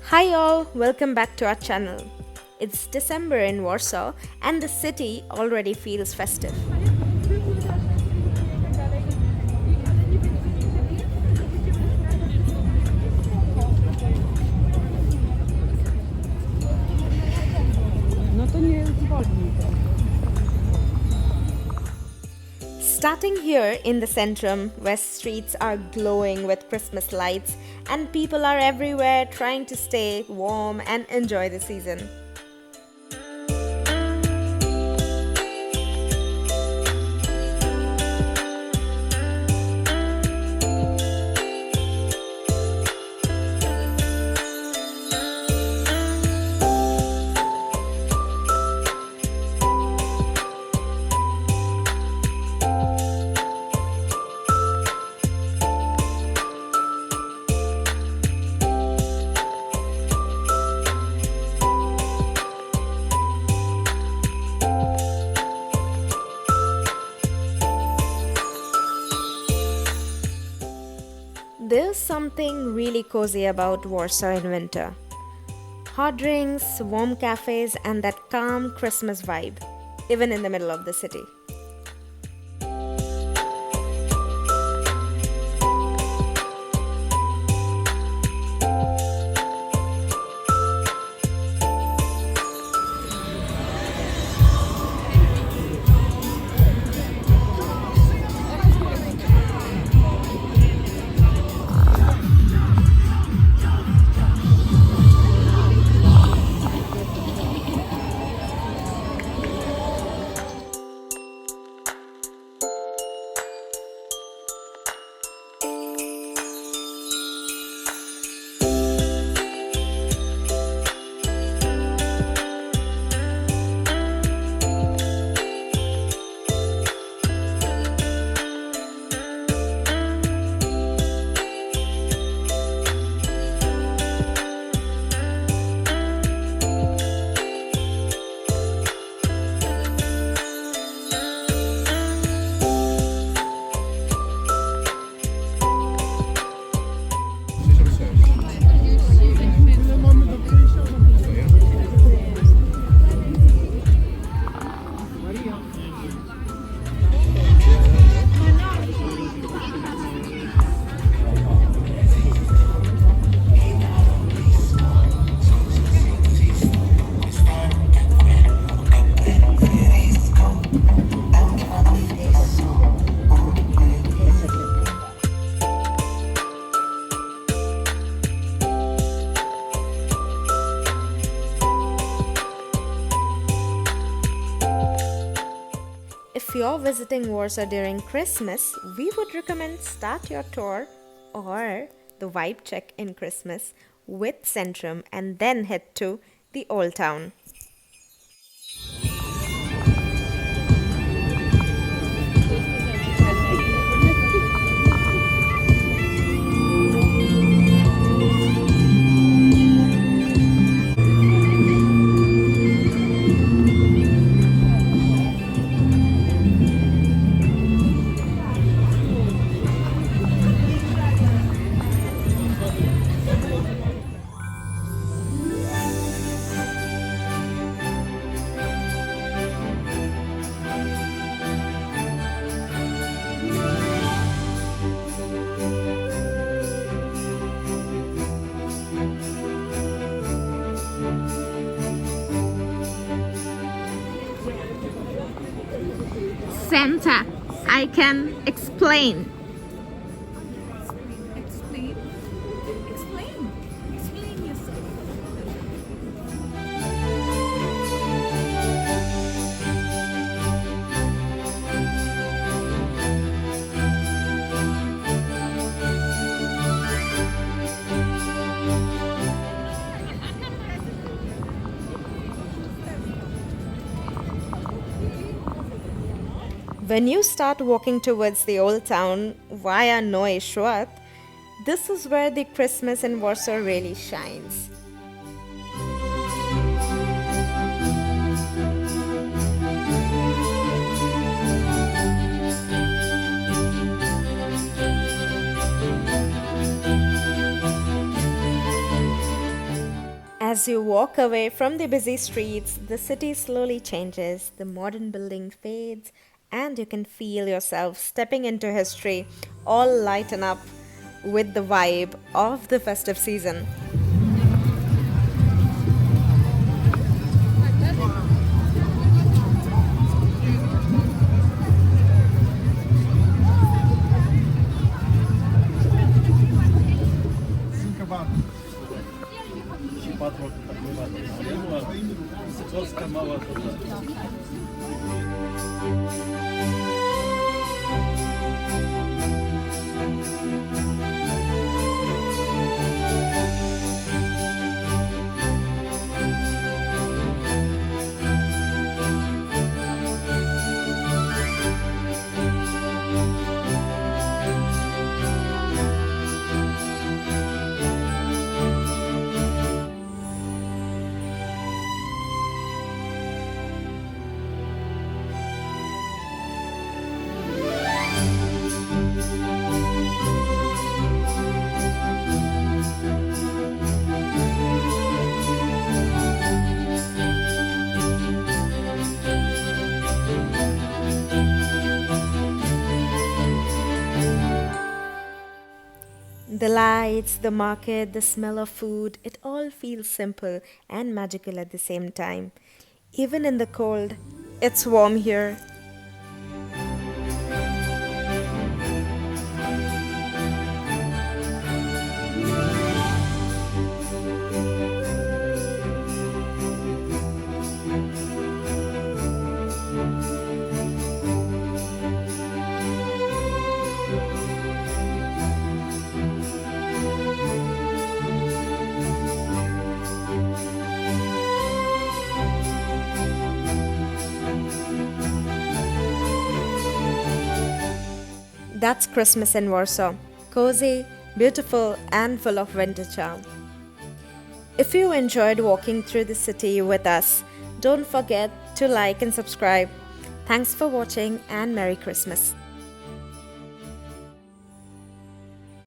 Hi all, welcome back to our channel. It's December in Warsaw and the city already feels festive. No to nie zwolnij to. Starting here in the centrum, where streets are glowing with Christmas lights and people are everywhere trying to stay warm and enjoy the season. There's something really cozy about Warsaw in winter. Hot drinks, warm cafes, and that calm Christmas vibe, even in the middle of the city. If you're visiting Warsaw during Christmas, we would recommend start your tour or the vibe check in Christmas with Centrum and then head to the Old Town. Santa, I can explain. Explain. Explain. Explain yourself. When you start walking towards the Old Town via Noe Schwartz, this is where the Christmas in Warsaw really shines. As you walk away from the busy streets, the city slowly changes, the modern building fades, and you can feel yourself stepping into history, all lighten up with the vibe of the festive season. The lights, the market, the smell of food, it all feels simple and magical at the same time. Even in the cold, it's warm here. That's Christmas in Warsaw. Cozy, beautiful, and full of winter charm. If you enjoyed walking through the city with us, don't forget to like and subscribe. Thanks for watching and Merry Christmas.